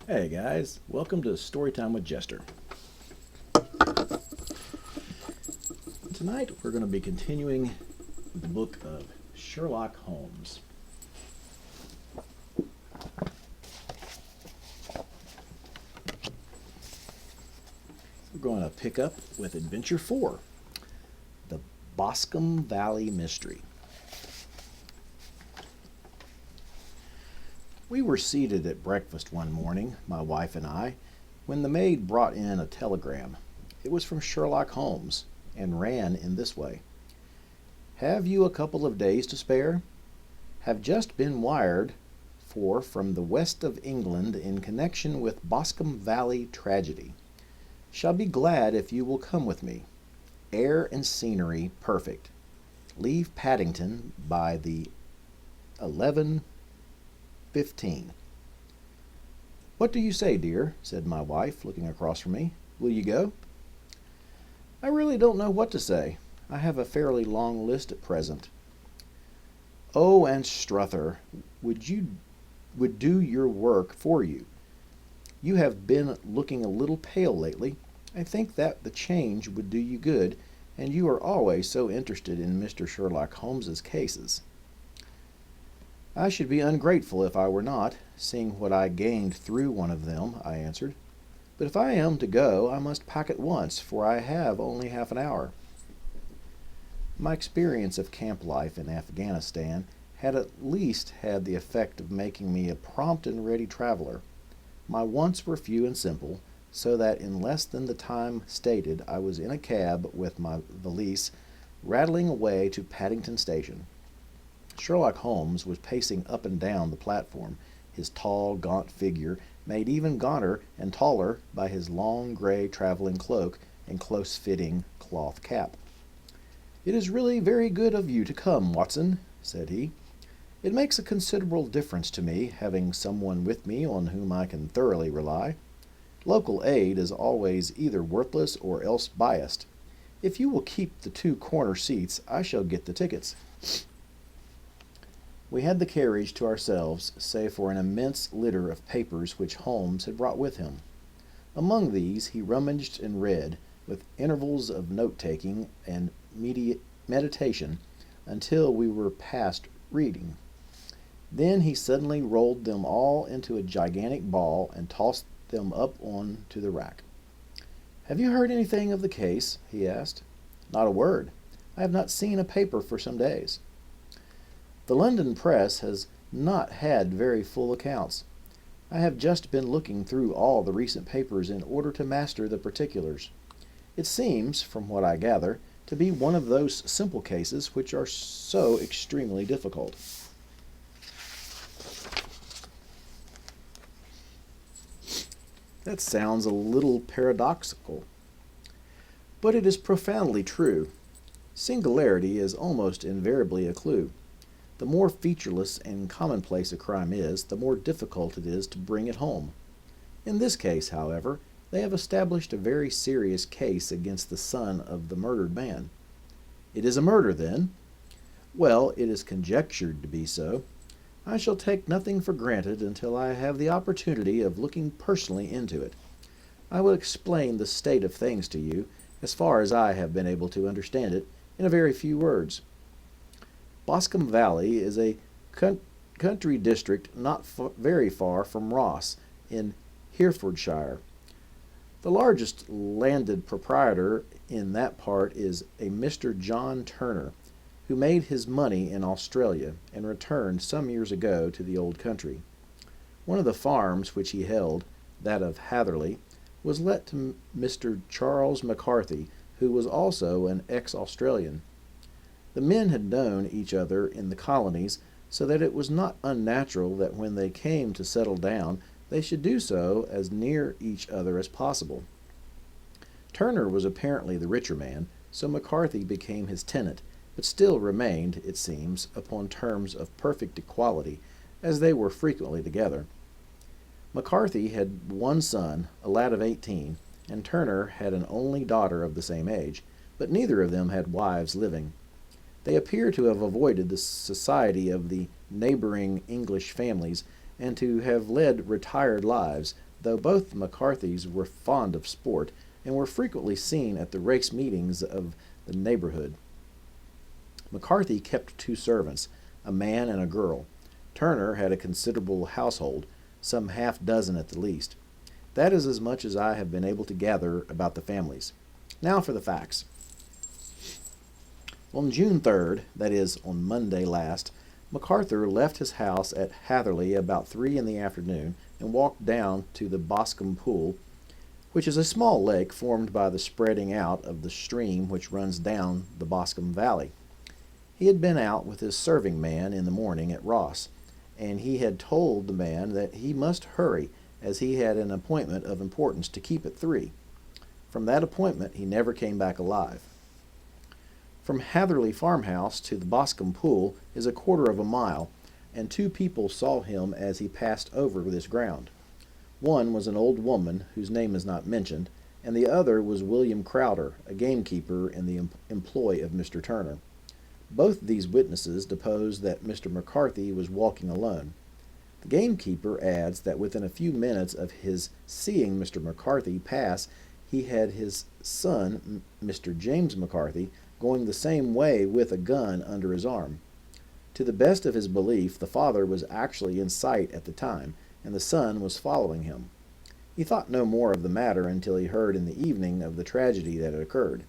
Hey guys, welcome to Storytime with Jester. Tonight we're going to be continuing the book of Sherlock Holmes. We're going to pick up with Adventure 4, the Boscombe Valley Mystery. We were seated at breakfast one morning, my wife and I, when the maid brought in a telegram. It was from Sherlock Holmes, and ran in this way. Have you a couple of days to spare? Have just been wired for from the west of England in connection with Boscombe Valley tragedy. Shall be glad if you will come with me. Air and scenery perfect. Leave Paddington by the 11:15. What do you say, dear? Said my wife, looking across from me. Will you go? I really don't know what to say. I have a fairly long list at present. Oh, and Struther, would do your work for you. You have been looking a little pale lately. I think that the change would do you good, and you are always so interested in Mr. Sherlock Holmes's cases. I should be ungrateful if I were not, seeing what I gained through one of them, I answered. But if I am to go, I must pack at once, for I have only half an hour. My experience of camp life in Afghanistan had at least had the effect of making me a prompt and ready traveler. My wants were few and simple, so that in less than the time stated I was in a cab with my valise, rattling away to Paddington Station. Sherlock Holmes was pacing up and down the platform, his tall, gaunt figure made even gaunter and taller by his long gray traveling cloak and close-fitting cloth cap. It is really very good of you to come, Watson, said he. It makes a considerable difference to me, having someone with me on whom I can thoroughly rely. Local aid is always either worthless or else biased. If you will keep the two corner seats, I shall get the tickets. We had the carriage to ourselves, save for an immense litter of papers which Holmes had brought with him. Among these he rummaged and read, with intervals of note-taking and meditation, until we were past reading. Then he suddenly rolled them all into a gigantic ball and tossed them up on to the rack. Have you heard anything of the case? He asked. Not a word. I have not seen a paper for some days. The London press has not had very full accounts. I have just been looking through all the recent papers in order to master the particulars. It seems, from what I gather, to be one of those simple cases which are so extremely difficult. That sounds a little paradoxical, but it is profoundly true. Singularity is almost invariably a clue. The more featureless and commonplace a crime is, the more difficult it is to bring it home. In this case, however, they have established a very serious case against the son of the murdered man. It is a murder, then? Well, it is conjectured to be so. I shall take nothing for granted until I have the opportunity of looking personally into it. I will explain the state of things to you, as far as I have been able to understand it, in a very few words. Boscombe Valley is a country district not very far from Ross, in Herefordshire. The largest landed proprietor in that part is a Mr. John Turner, who made his money in Australia and returned some years ago to the old country. One of the farms which he held, that of Hatherley, was let to Mr. Charles McCarthy, who was also an ex-Australian. The men had known each other in the colonies, so that it was not unnatural that when they came to settle down, they should do so as near each other as possible. Turner was apparently the richer man, so McCarthy became his tenant, but still remained, it seems, upon terms of perfect equality, as they were frequently together. McCarthy had one son, a lad of 18, and Turner had an only daughter of the same age, but neither of them had wives living. They appear to have avoided the society of the neighboring English families, and to have led retired lives, though both the McCarthys were fond of sport and were frequently seen at the race meetings of the neighborhood. McCarthy kept two servants, a man and a girl. Turner had a considerable household, some half dozen at the least. That is as much as I have been able to gather about the families. Now for the facts. On June 3rd, that is, on Monday last, MacArthur left his house at Hatherley about 3 in the afternoon and walked down to the Boscombe Pool, which is a small lake formed by the spreading out of the stream which runs down the Boscombe Valley. He had been out with his serving man in the morning at Ross, and he had told the man that he must hurry, as he had an appointment of importance to keep at 3. From that appointment he never came back alive. From Hatherley farmhouse to the Boscombe Pool is a quarter of a mile, and 2 people saw him as he passed over this ground. One was an old woman, whose name is not mentioned, and the other was William Crowder, a gamekeeper in the employ of Mr. Turner. Both these witnesses depose that Mr. McCarthy was walking alone. The gamekeeper adds that within a few minutes of his seeing Mr. McCarthy pass, he had his son, Mr. James McCarthy, going the same way with a gun under his arm. To the best of his belief, the father was actually in sight at the time, and the son was following him. He thought no more of the matter until he heard in the evening of the tragedy that had occurred.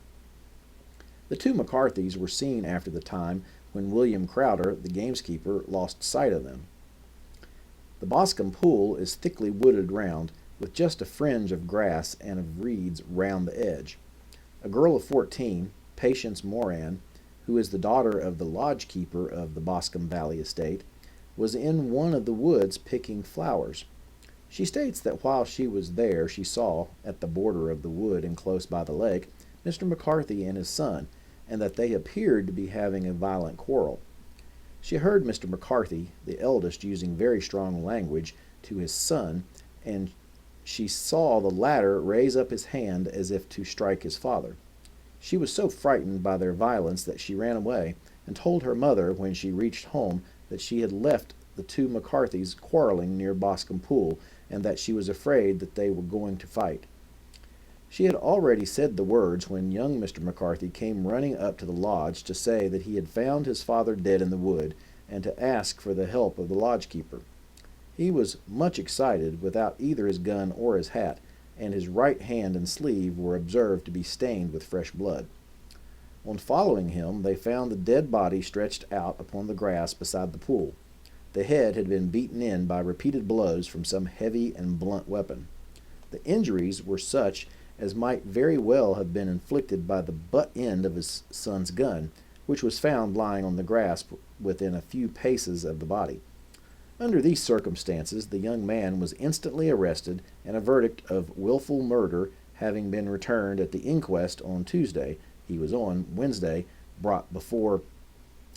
The 2 McCarthys were seen after the time when William Crowder, the gamekeeper, lost sight of them. The Boscombe Pool is thickly wooded round, with just a fringe of grass and of reeds round the edge. A girl of 14, Patience Moran, who is the daughter of the lodge-keeper of the Boscombe Valley estate, was in one of the woods picking flowers. She states that while she was there she saw, at the border of the wood and close by the lake, Mr. McCarthy and his son, and that they appeared to be having a violent quarrel. She heard Mr. McCarthy, the eldest, using very strong language to his son, and she saw the latter raise up his hand as if to strike his father. She was so frightened by their violence that she ran away, and told her mother when she reached home that she had left the 2 McCarthys quarreling near Boscombe Pool, and that she was afraid that they were going to fight. She had already said the words when young Mr. McCarthy came running up to the lodge to say that he had found his father dead in the wood, and to ask for the help of the lodge-keeper. He was much excited, without either his gun or his hat, and his right hand and sleeve were observed to be stained with fresh blood. On following him, they found the dead body stretched out upon the grass beside the pool. The head had been beaten in by repeated blows from some heavy and blunt weapon. The injuries were such as might very well have been inflicted by the butt end of his son's gun, which was found lying on the grass within a few paces of the body. Under these circumstances, the young man was instantly arrested, and a verdict of wilful murder having been returned at the inquest on Tuesday, he was on Wednesday brought before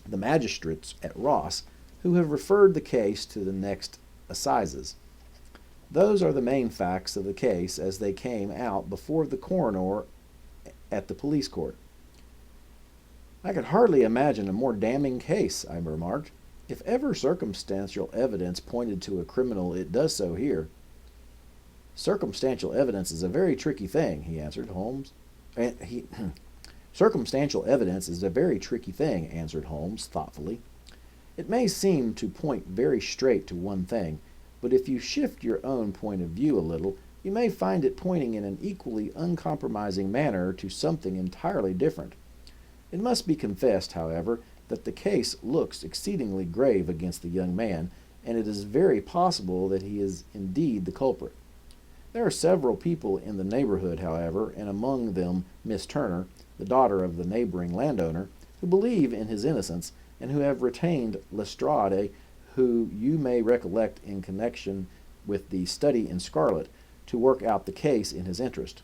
the magistrates at Ross, who have referred the case to the next assizes. Those are the main facts of the case as they came out before the coroner at the police court. I could hardly imagine a more damning case, I remarked. If ever circumstantial evidence pointed to a criminal, it does so here. Circumstantial evidence is a very tricky thing, he answered Holmes. Circumstantial evidence is a very tricky thing, answered Holmes thoughtfully. It may seem to point very straight to one thing, but if you shift your own point of view a little, you may find it pointing in an equally uncompromising manner to something entirely different. It must be confessed, however, that the case looks exceedingly grave against the young man, and it is very possible that he is indeed the culprit. There are several people in the neighborhood, however, and among them Miss Turner, the daughter of the neighboring landowner, who believe in his innocence, and who have retained Lestrade, who you may recollect in connection with the study in scarlet, to work out the case in his interest.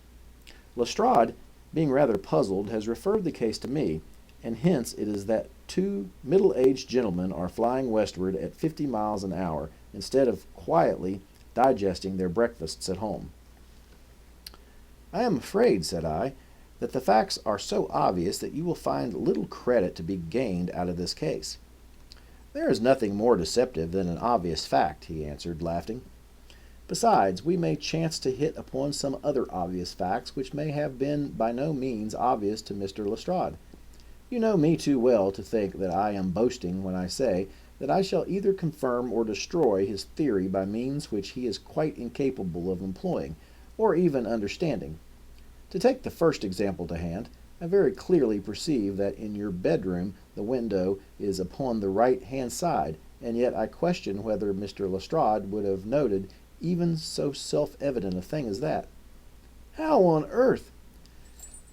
Lestrade, being rather puzzled, has referred the case to me, and hence it is that 2 middle-aged gentlemen are flying westward at 50 miles an hour, instead of quietly digesting their breakfasts at home. I am afraid, said I, that the facts are so obvious that you will find little credit to be gained out of this case. There is nothing more deceptive than an obvious fact, he answered, laughing. Besides, we may chance to hit upon some other obvious facts which may have been by no means obvious to Mr. Lestrade. You know me too well to think that I am boasting when I say that I shall either confirm or destroy his theory by means which he is quite incapable of employing, or even understanding. To take the first example to hand, I very clearly perceive that in your bedroom the window is upon the right-hand side, and yet I question whether Mr. Lestrade would have noted even so self-evident a thing as that. How on earth?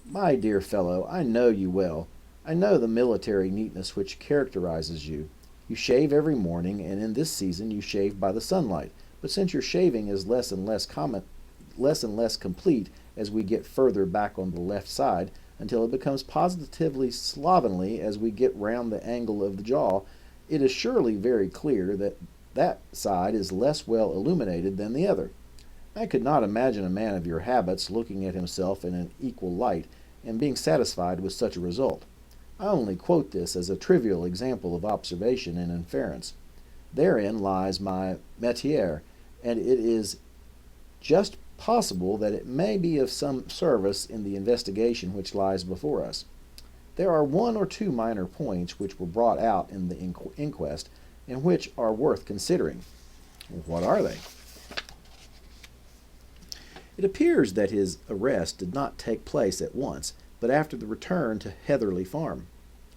My dear fellow, I know you well. I know the military neatness which characterizes you. You shave every morning, and in this season you shave by the sunlight. But since your shaving is less and less complete as we get further back on the left side, until it becomes positively slovenly as we get round the angle of the jaw, it is surely very clear that that side is less well illuminated than the other. I could not imagine a man of your habits looking at himself in an equal light and being satisfied with such a result. I only quote this as a trivial example of observation and inference. Therein lies my métier, and it is just possible that it may be of some service in the investigation which lies before us. There are one or two minor points which were brought out in the inquest and which are worth considering. What are they? It appears that his arrest did not take place at once, but after the return to Hatherley Farm.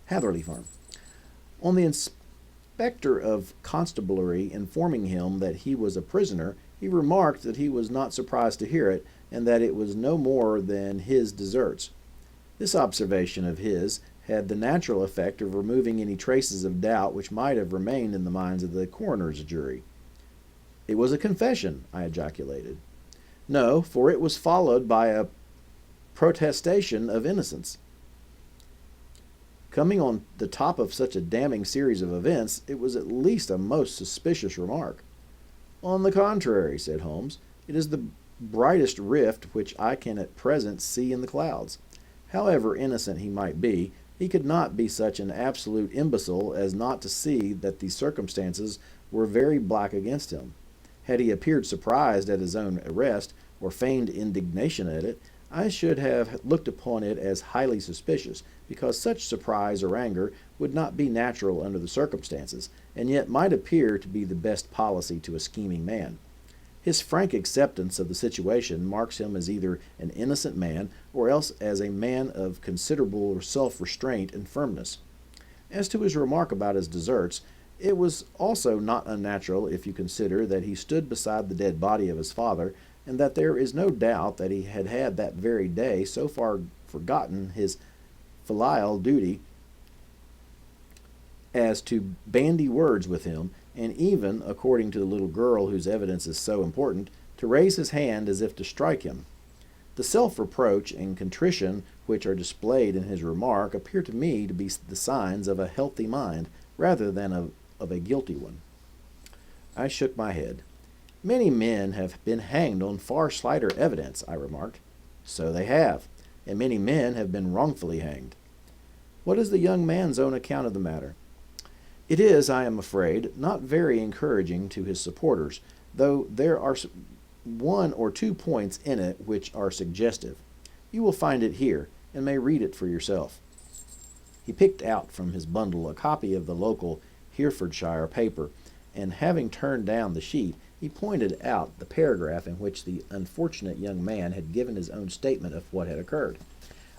On the inspector of constabulary informing him that he was a prisoner, he remarked that he was not surprised to hear it, and that it was no more than his deserts. This observation of his had the natural effect of removing any traces of doubt which might have remained in the minds of the coroner's jury. It was a confession, I ejaculated. No, for it was followed by a protestation of innocence. Coming on the top of such a damning series of events, it was at least a most suspicious remark. On the contrary, said Holmes, it is the brightest rift which I can at present see in the clouds. However innocent he might be, he could not be such an absolute imbecile as not to see that the circumstances were very black against him. Had he appeared surprised at his own arrest, or feigned indignation at it, I should have looked upon it as highly suspicious, because such surprise or anger would not be natural under the circumstances, and yet might appear to be the best policy to a scheming man. His frank acceptance of the situation marks him as either an innocent man, or else as a man of considerable self-restraint and firmness. As to his remark about his deserts, it was also not unnatural if you consider that he stood beside the dead body of his father, and that there is no doubt that he had that very day so far forgotten his filial duty as to bandy words with him, and even, according to the little girl whose evidence is so important, to raise his hand as if to strike him. The self-reproach and contrition which are displayed in his remark appear to me to be the signs of a healthy mind rather than of a guilty one. I shook my head. Many men have been hanged on far slighter evidence, I remarked. So they have, and many men have been wrongfully hanged. What is the young man's own account of the matter? It is, I am afraid, not very encouraging to his supporters, though there are one or two points in it which are suggestive. You will find it here, and may read it for yourself. He picked out from his bundle a copy of the local Herefordshire paper, and having turned down the sheet, he pointed out the paragraph in which the unfortunate young man had given his own statement of what had occurred.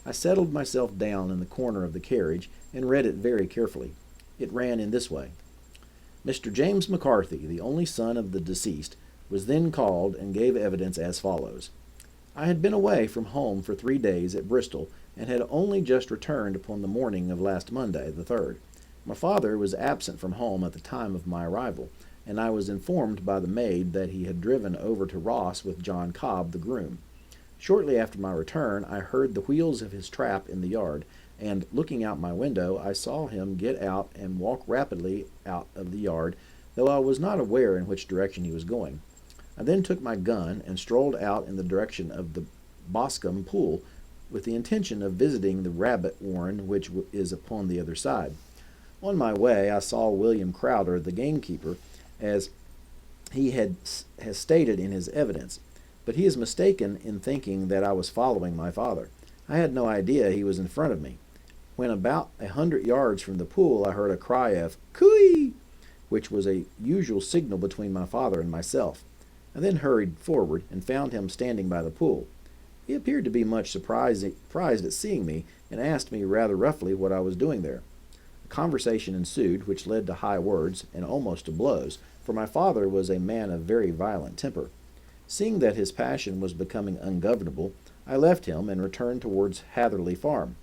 I settled myself down in the corner of the carriage and read it very carefully. It ran in this way. Mr. James McCarthy, the only son of the deceased, was then called and gave evidence as follows. I had been away from home for 3 days at Bristol, and had only just returned upon the morning of last Monday, the 3rd. My father was absent from home at the time of my arrival, and I was informed by the maid that he had driven over to Ross with John Cobb, the groom. Shortly after my return, I heard the wheels of his trap in the yard, and, looking out my window, I saw him get out and walk rapidly out of the yard, though I was not aware in which direction he was going. I then took my gun and strolled out in the direction of the Boscombe pool, with the intention of visiting the rabbit warren which is upon the other side. On my way I saw William Crowder, the gamekeeper, as has stated in his evidence, but he is mistaken in thinking that I was following my father. I had no idea he was in front of me. When about 100 yards from the pool, I heard a cry of "Cooey," which was a usual signal between my father and myself. I then hurried forward and found him standing by the pool. He appeared to be much surprised at seeing me, and asked me rather roughly what I was doing there. A conversation ensued, which led to high words and almost to blows, for my father was a man of very violent temper. Seeing that his passion was becoming ungovernable, I left him and returned towards Hatherley Farm.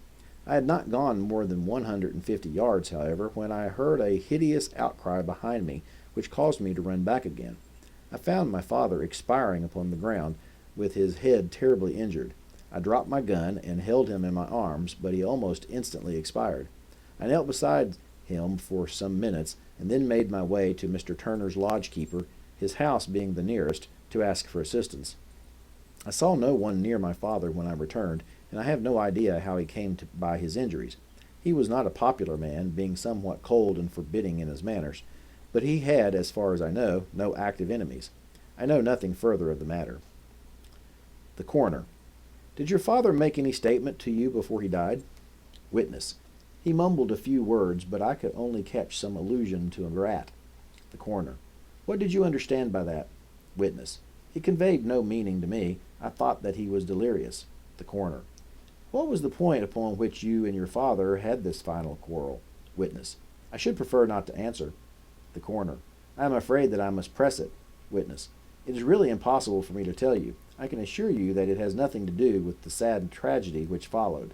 I had not gone more than 150 yards, however, when I heard a hideous outcry behind me, which caused me to run back again. I found my father expiring upon the ground, with his head terribly injured. I dropped my gun and held him in my arms, but he almost instantly expired. I knelt beside him for some minutes, and then made my way to Mr. Turner's lodge-keeper, his house being the nearest, to ask for assistance. I saw no one near my father when I returned, and I have no idea how he came by his injuries. He was not a popular man, being somewhat cold and forbidding in his manners, but he had, as far as I know, no active enemies. I know nothing further of the matter. The Coroner: Did your father make any statement to you before he died? Witness: He mumbled a few words, but I could only catch some allusion to a rat. The Coroner: What did you understand by that? Witness: He conveyed no meaning to me. I thought that he was delirious. The Coroner: What was the point upon which you and your father had this final quarrel? Witness: I should prefer not to answer. The Coroner: I am afraid that I must press it. Witness: It is really impossible for me to tell you. I can assure you that it has nothing to do with the sad tragedy which followed.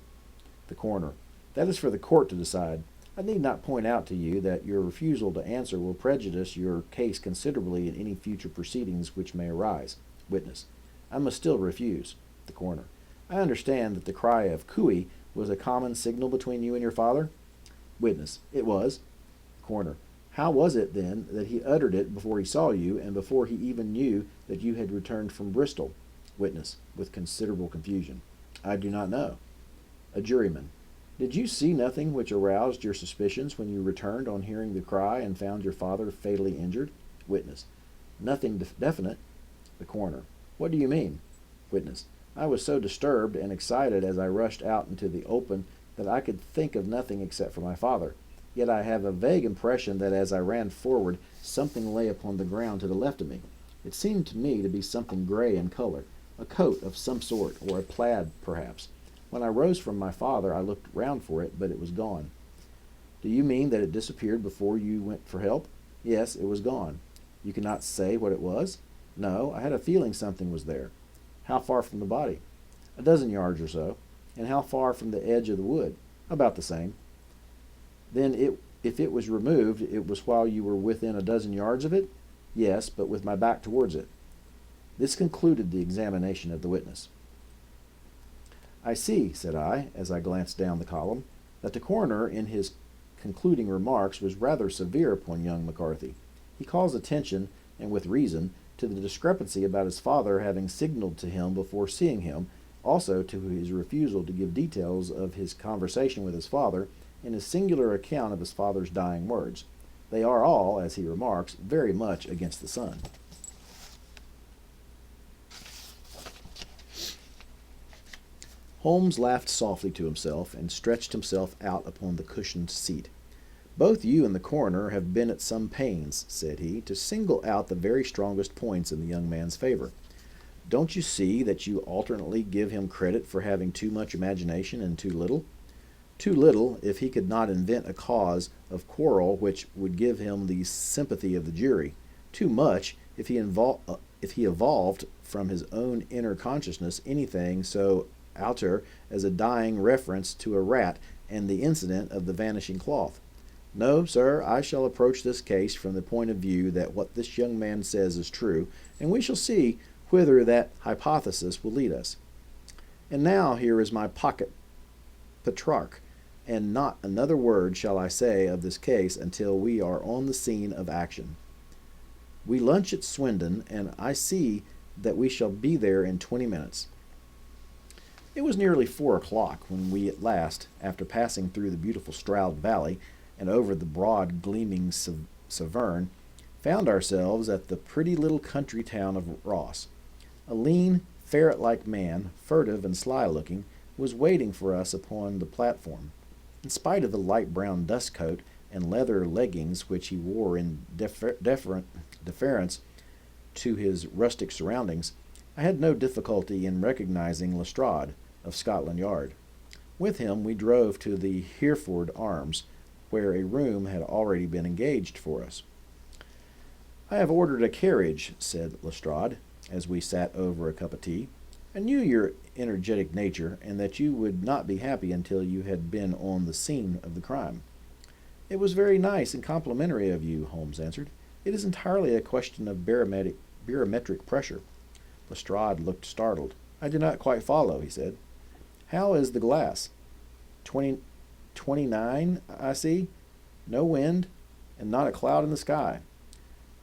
The Coroner: That is for the court to decide. I need not point out to you that your refusal to answer will prejudice your case considerably in any future proceedings which may arise. Witness: I must still refuse. The Coroner: I understand that the cry of "Cooey" was a common signal between you and your father? Witness: It was. Coroner: How was it, then, that he uttered it before he saw you, and before he even knew that you had returned from Bristol? Witness, with considerable confusion: I do not know. A juryman: Did you see nothing which aroused your suspicions when you returned on hearing the cry and found your father fatally injured? Witness: Nothing definite. The Coroner: What do you mean? Witness: I was so disturbed and excited as I rushed out into the open that I could think of nothing except for my father. Yet I have a vague impression that as I ran forward, something lay upon the ground to the left of me. It seemed to me to be something gray in color, a coat of some sort, or a plaid, perhaps. When I rose from my father, I looked round for it, but it was gone. Do you mean that it disappeared before you went for help? Yes, it was gone. You cannot say what it was? No, I had a feeling something was there. How far from the body? 12 yards or so. And how far from the edge of the wood? About the same. Then if it was removed, it was while you were within 12 yards of it? Yes, but with my back towards it. This concluded the examination of the witness. I see, said I, as I glanced down the column, that the coroner in his concluding remarks was rather severe upon young McCarthy. He calls attention, and with reason, to the discrepancy about his father having signaled to him before seeing him, also to his refusal to give details of his conversation with his father, and his singular account of his father's dying words. They are all, as he remarks, very much against the sun. Holmes laughed softly to himself and stretched himself out upon the cushioned seat. Both you and the coroner have been at some pains, said he, to single out the very strongest points in the young man's favor. Don't you see that you alternately give him credit for having too much imagination and too little? Too little, if he could not invent a cause of quarrel which would give him the sympathy of the jury. Too much, if he evolved from his own inner consciousness anything so outer as a dying reference to a rat and the incident of the vanishing cloth. No, sir, I shall approach this case from the point of view that what this young man says is true, and we shall see whither that hypothesis will lead us. And now here is my pocket Petrarch, and not another word shall I say of this case until we are on the scene of action. We lunch at Swindon, and I see that we shall be there in 20 minutes. It was nearly 4 o'clock when we at last, after passing through the beautiful Stroud Valley and over the broad, gleaming Severn, found ourselves at the pretty little country town of Ross. A lean, ferret-like man, furtive and sly-looking, was waiting for us upon the platform. In spite of the light brown dust coat and leather leggings which he wore in deference to his rustic surroundings, I had no difficulty in recognizing Lestrade of Scotland Yard. With him we drove to the Hereford Arms, where a room had already been engaged for us. "I have ordered a carriage," said Lestrade, as we sat over a cup of tea. "I knew your energetic nature, and that you would not be happy until you had been on the scene of the crime." "It was very nice and complimentary of you," Holmes answered. "It is entirely a question of barometric pressure." Lestrade looked startled. "I do not quite follow," he said. "How is the glass?" 29, I see. No wind, and not a cloud in the sky.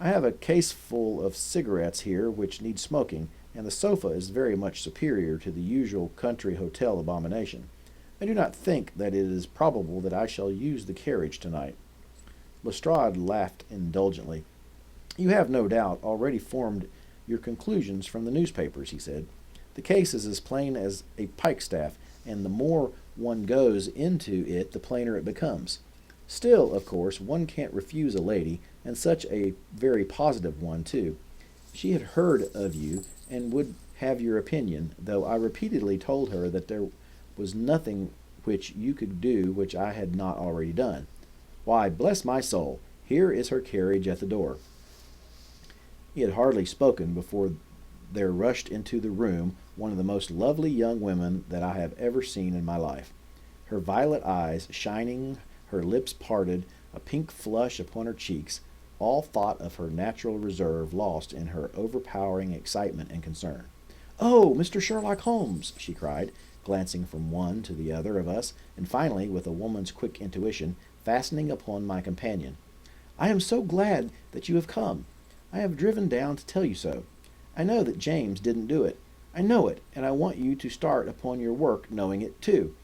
I have a case full of cigarettes here which need smoking, and the sofa is very much superior to the usual country hotel abomination. I do not think that it is probable that I shall use the carriage tonight." Lestrade laughed indulgently. "You have, no doubt, already formed your conclusions from the newspapers," he said. "The case is as plain as a pikestaff, and the more one goes into it, the plainer it becomes. Still, of course, one can't refuse a lady, and such a very positive one, too. She had heard of you, and would have your opinion, though I repeatedly told her that there was nothing which you could do which I had not already done. Why, bless my soul, here is her carriage at the door." He had hardly spoken before there rushed into the room one of the most lovely young women that I have ever seen in my life. Her violet eyes shining, her lips parted, a pink flush upon her cheeks, all thought of her natural reserve lost in her overpowering excitement and concern. "Oh, Mr. Sherlock Holmes!" she cried, glancing from one to the other of us, and finally, with a woman's quick intuition, fastening upon my companion. "I am so glad that you have come. I have driven down to tell you so. I know that James didn't do it. I know it, and I want you to start upon your work knowing it too.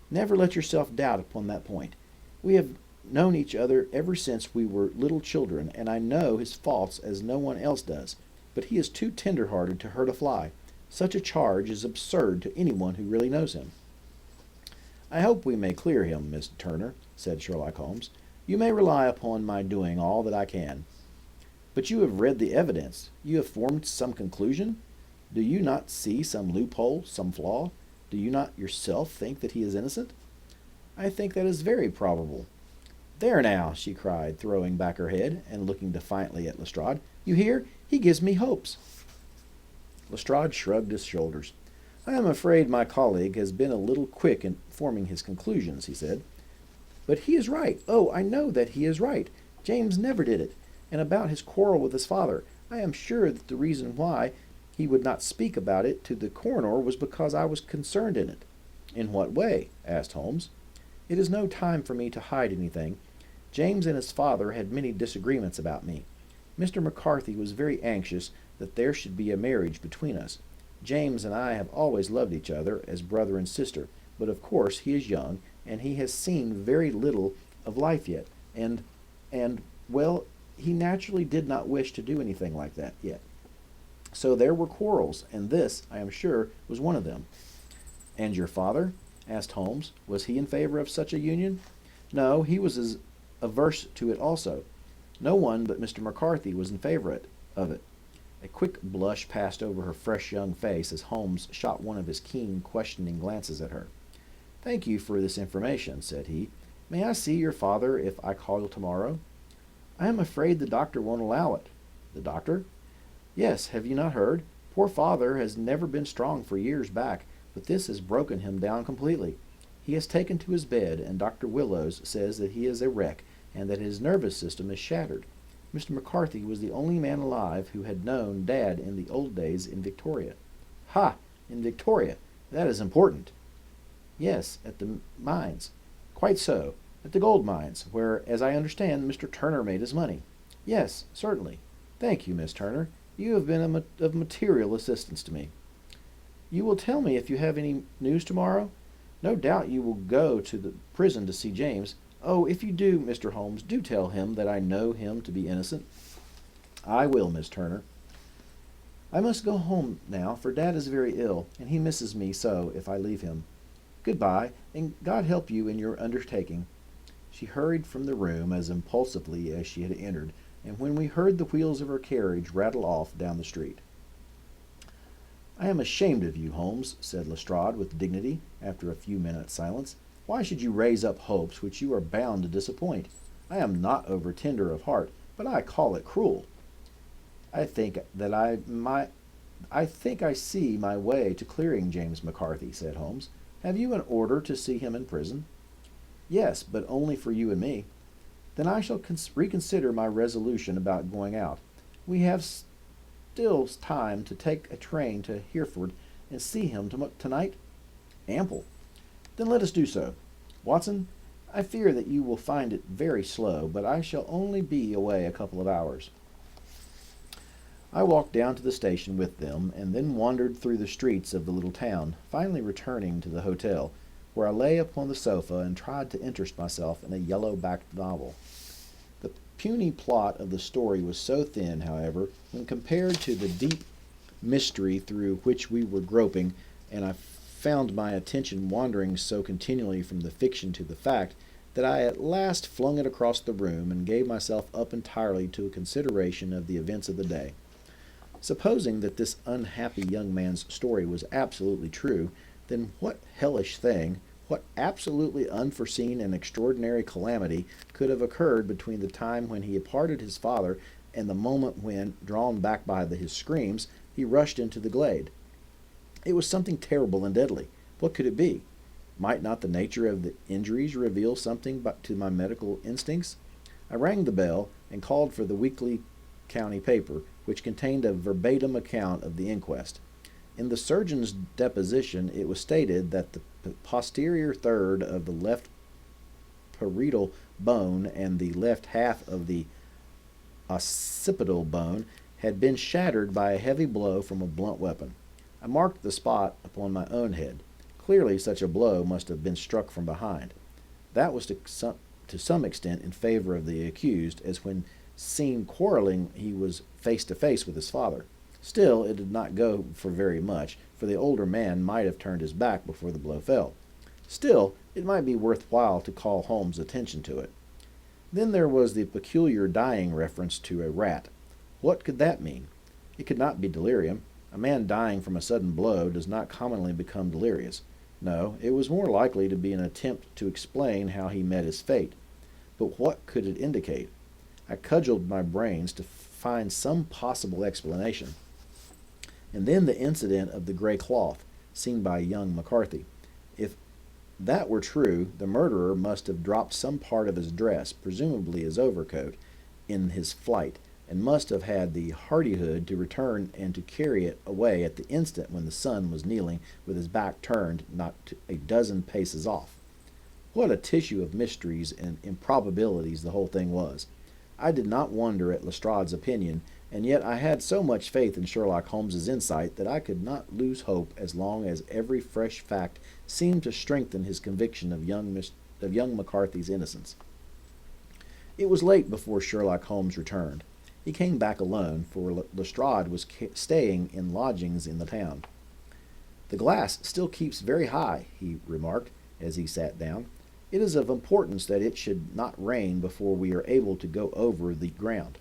Never let yourself doubt upon that point. We have known each other ever since we were little children, and I know his faults as no one else does, but he is too tender-hearted to hurt a fly. Such a charge is absurd to anyone who really knows him." "I hope we may clear him, Miss Turner," said Sherlock Holmes. "You may rely upon my doing all that I can." "But you have read the evidence. You have formed some conclusion. Do you not see some loophole, some flaw? Do you not yourself think that he is innocent?" "I think that is very probable." "There now," she cried, throwing back her head and looking defiantly at Lestrade. "You hear? He gives me hopes." Lestrade shrugged his shoulders. "I am afraid my colleague has been a little quick in forming his conclusions," he said. "But he is right. Oh, I know that he is right. James never did it. And about his quarrel with his father, I am sure that the reason why he would not speak about it to the coroner was because I was concerned in it." "In what way?" asked Holmes. "It is no time for me to hide anything. James and his father had many disagreements about me. Mr. McCarthy was very anxious that there should be a marriage between us. James and I have always loved each other as brother and sister, but of course he is young, and he has seen very little of life yet, well, he naturally did not wish to do anything like that yet. So there were quarrels, and this, I am sure, was one of them." "And your father?" asked Holmes. "Was he in favor of such a union?" "No, he was as averse to it also. No one but Mr. McCarthy was in favor of it." A quick blush passed over her fresh young face as Holmes shot one of his keen, questioning glances at her. "Thank you for this information," said he. "May I see your father if I call tomorrow?" "I am afraid the doctor won't allow it." "The doctor?" "Yes, have you not heard? Poor father has never been strong for years back, but this has broken him down completely. He has taken to his bed, and Dr. Willows says that he is a wreck, and that his nervous system is shattered. Mr. McCarthy was the only man alive who had known Dad in the old days in Victoria." "Ha! In Victoria. That is important." "Yes, at the mines." "Quite so. At the gold mines, where, as I understand, Mr. Turner made his money." "Yes, certainly. Thank you, Miss Turner. You have been of material assistance to me." "You will tell me if you have any news tomorrow? No doubt you will go to the prison to see James. Oh, if you do, Mr. Holmes, do tell him that I know him to be innocent." I will, Miss Turner. I must go home now, for Dad is very ill, and he misses me so if I leave him. Good-bye, and God help you in your undertaking. She hurried from the room as impulsively as she had entered, and when we heard the wheels of her carriage rattle off down the street. I am ashamed of you, Holmes, said Lestrade with dignity, after a few minutes' silence. Why should you raise up hopes which you are bound to disappoint? I am not over-tender of heart, but I call it cruel. I think I see my way to clearing James McCarthy, said Holmes. Have you an order to see him in prison? Yes, but only for you and me. Then I shall reconsider my resolution about going out. We have still time to take a train to Hereford and see him tonight? Ample. Then let us do so. Watson, I fear that you will find it very slow, but I shall only be away a couple of hours. I walked down to the station with them, and then wandered through the streets of the little town, finally returning to the hotel, where I lay upon the sofa and tried to interest myself in a yellow-backed novel. The puny plot of the story was so thin, however, when compared to the deep mystery through which we were groping, and I found my attention wandering so continually from the fiction to the fact, that I at last flung it across the room and gave myself up entirely to a consideration of the events of the day. Supposing that this unhappy young man's story was absolutely true, then what hellish thing, what absolutely unforeseen and extraordinary calamity could have occurred between the time when he parted his father and the moment when, drawn back by his screams, he rushed into the glade? It was something terrible and deadly. What could it be? Might not the nature of the injuries reveal something to my medical instincts? I rang the bell and called for the weekly county paper, which contained a verbatim account of the inquest. In the surgeon's deposition, it was stated that the posterior third of the left parietal bone and the left half of the occipital bone had been shattered by a heavy blow from a blunt weapon. I marked the spot upon my own head. Clearly such a blow must have been struck from behind. That was to some extent in favor of the accused, as when seen quarreling he was face to face with his father. Still, it did not go for very much, for the older man might have turned his back before the blow fell. Still, it might be worthwhile to call Holmes' attention to it. Then there was the peculiar dying reference to a rat. What could that mean? It could not be delirium. A man dying from a sudden blow does not commonly become delirious. No, it was more likely to be an attempt to explain how he met his fate. But what could it indicate? I cudgeled my brains to find some possible explanation. And then the incident of the gray cloth, seen by young McCarthy. If that were true, the murderer must have dropped some part of his dress, presumably his overcoat, in his flight, and must have had the hardihood to return and to carry it away at the instant when the son was kneeling with his back turned not a dozen paces off. What a tissue of mysteries and improbabilities the whole thing was! I did not wonder at Lestrade's opinion, and yet I had so much faith in Sherlock Holmes's insight that I could not lose hope as long as every fresh fact seemed to strengthen his conviction of young McCarthy's innocence. It was late before Sherlock Holmes returned. He came back alone, for Lestrade was staying in lodgings in the town. "The glass still keeps very high," he remarked as he sat down. "It is of importance that it should not rain before we are able to go over the ground.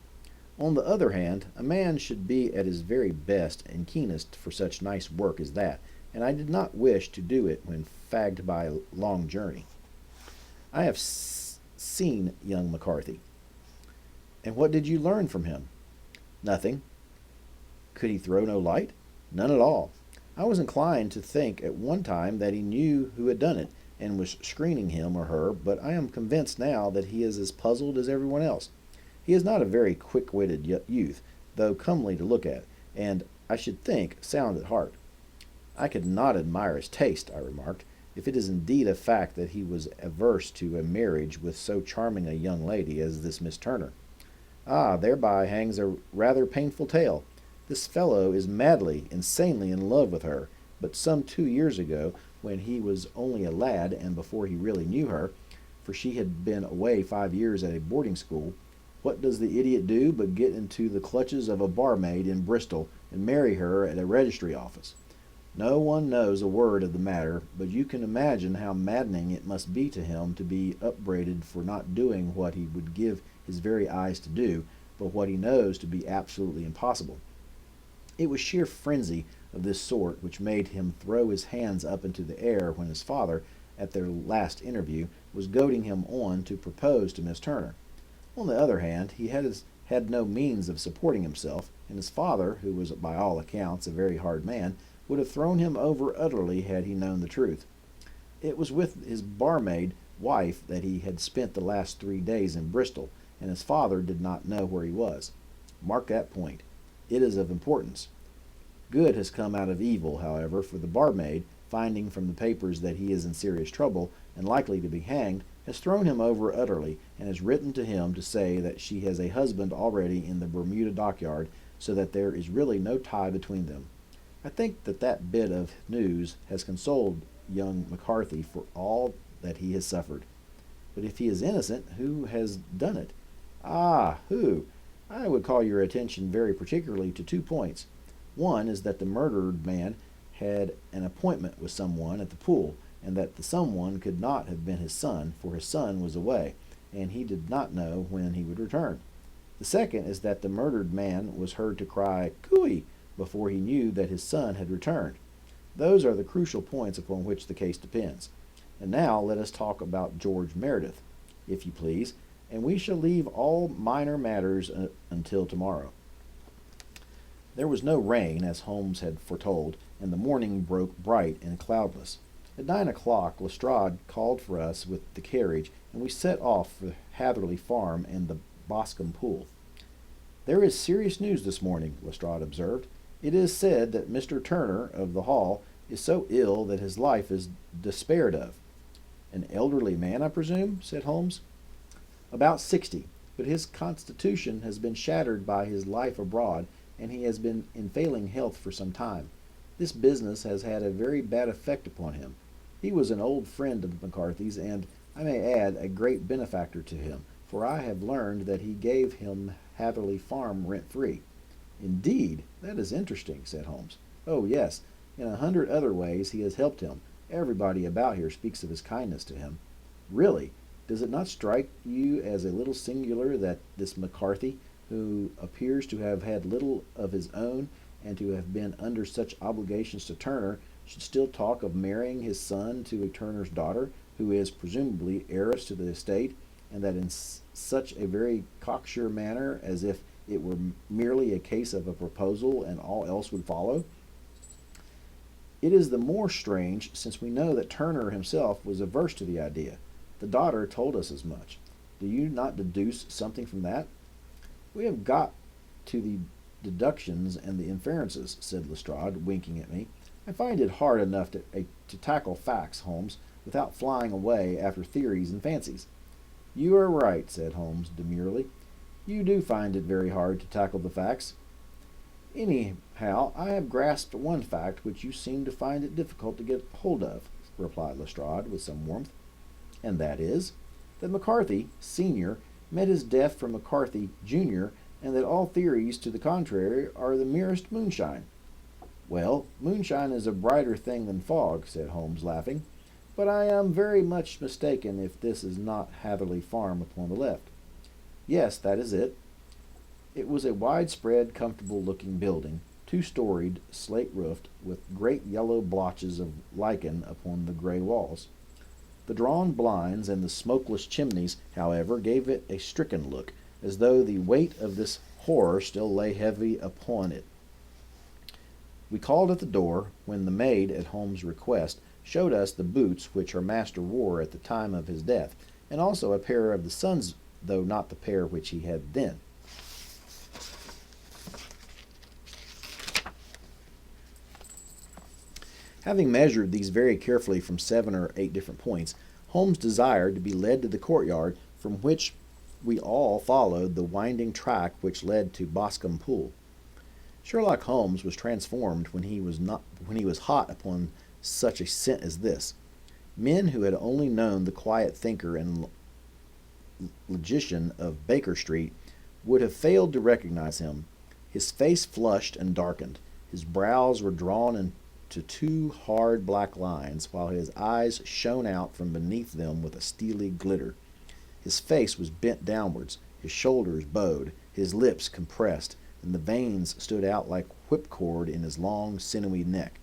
On the other hand, a man should be at his very best and keenest for such nice work as that, and I did not wish to do it when fagged by a long journey. I have seen young McCarthy." "And what did you learn from him?" "Nothing." "Could he throw no light?" "None at all. I was inclined to think at one time that he knew who had done it, and was screening him or her, but I am convinced now that he is as puzzled as everyone else. He is not a very quick-witted youth, though comely to look at, and, I should think, sound at heart." "I could not admire his taste," I remarked, "if it is indeed a fact that he was averse to a marriage with so charming a young lady as this Miss Turner. Ah, thereby hangs a rather painful tale. This fellow is madly, insanely in love with her, but some 2 years ago, when he was only a lad and before he really knew her, for she had been away 5 years at a boarding school, What does the idiot do but get into the clutches of a barmaid in Bristol and marry her at a registry office? No one knows a word of the matter, but you can imagine how maddening it must be to him to be upbraided for not doing what he would give his very eyes to do, but what he knows to be absolutely impossible. It was sheer frenzy of this sort which made him throw his hands up into the air when his father, at their last interview, was goading him on to propose to Miss Turner. On the other hand, he had no means of supporting himself, and his father, who was by all accounts a very hard man, would have thrown him over utterly had he known the truth. It was with his barmaid wife that he had spent the last 3 days in Bristol, and his father did not know where he was. Mark that point. It is of importance. Good has come out of evil, however, for the barmaid, finding from the papers that he is in serious trouble and likely to be hanged, has thrown him over utterly, and has written to him to say that she has a husband already in the Bermuda dockyard, so that there is really no tie between them. I think that bit of news has consoled young McCarthy for all that he has suffered. But if he is innocent, who has done it? Ah, who? I would call your attention very particularly to 2 points. One is that the murdered man had an appointment with someone at the pool, and that the someone could not have been his son, for his son was away, and he did not know when he would return. The second is that the murdered man was heard to cry "Cooey" before he knew that his son had returned. Those are the crucial points upon which the case depends. And now let us talk about George Meredith, if you please, and we shall leave all minor matters until tomorrow. There was no rain, as Holmes had foretold, and the morning broke bright and cloudless. At 9 o'clock, Lestrade called for us with the carriage, and we set off for Hatherley Farm and the Boscombe Pool. "There is serious news this morning," Lestrade observed. "It is said that Mr. Turner of the Hall is so ill that his life is despaired of." "An elderly man, I presume?" said Holmes. "About 60, but his constitution has been shattered by his life abroad, and he has been in failing health for some time. This business has had a very bad effect upon him. He was an old friend of McCarthy's, and, I may add, a great benefactor to him, for I have learned that he gave him Hatherley Farm rent-free." "Indeed, that is interesting," said Holmes. "Oh, yes, in 100 other ways he has helped him. Everybody about here speaks of his kindness to him." "Really? Does it not strike you as a little singular that this McCarthy, who appears to have had little of his own, and to have been under such obligations to Turner, should still talk of marrying his son to a Turner's daughter, who is presumably heiress to the estate, and that in such a very cocksure manner, as if it were merely a case of a proposal and all else would follow? It is the more strange since we know that Turner himself was averse to the idea. The daughter told us as much. Do you not deduce something from that?" "We have got to the deductions and the inferences," said Lestrade, winking at me. "I find it hard enough to tackle facts, Holmes, without flying away after theories and fancies." "You are right," said Holmes demurely. "You do find it very hard to tackle the facts. Anyhow, I have grasped one fact which you seem to find it difficult to get hold of," replied Lestrade with some warmth. "And that is?" "That McCarthy, Sr., met his death from McCarthy, Jr., and that all theories to the contrary are the merest moonshine." "Well, moonshine is a brighter thing than fog," said Holmes, laughing. "But I am very much mistaken if this is not Hatherley Farm upon the left." "Yes, that is it." It was a widespread, comfortable-looking building, 2-storied, slate-roofed, with great yellow blotches of lichen upon the gray walls. The drawn blinds and the smokeless chimneys, however, gave it a stricken look, as though the weight of this horror still lay heavy upon it. We called at the door, when the maid, at Holmes' request, showed us the boots which her master wore at the time of his death, and also a pair of the son's, though not the pair which he had then. Having measured these very carefully from 7 or 8 different points, Holmes desired to be led to the courtyard, from which we all followed the winding track which led to Boscombe Pool. Sherlock Holmes was transformed when he was hot upon such a scent as this. Men who had only known the quiet thinker and logician of Baker Street would have failed to recognize him. His face flushed and darkened. His brows were drawn into two hard black lines, while his eyes shone out from beneath them with a steely glitter. His face was bent downwards, his shoulders bowed, his lips compressed, and the veins stood out like whipcord in his long, sinewy neck.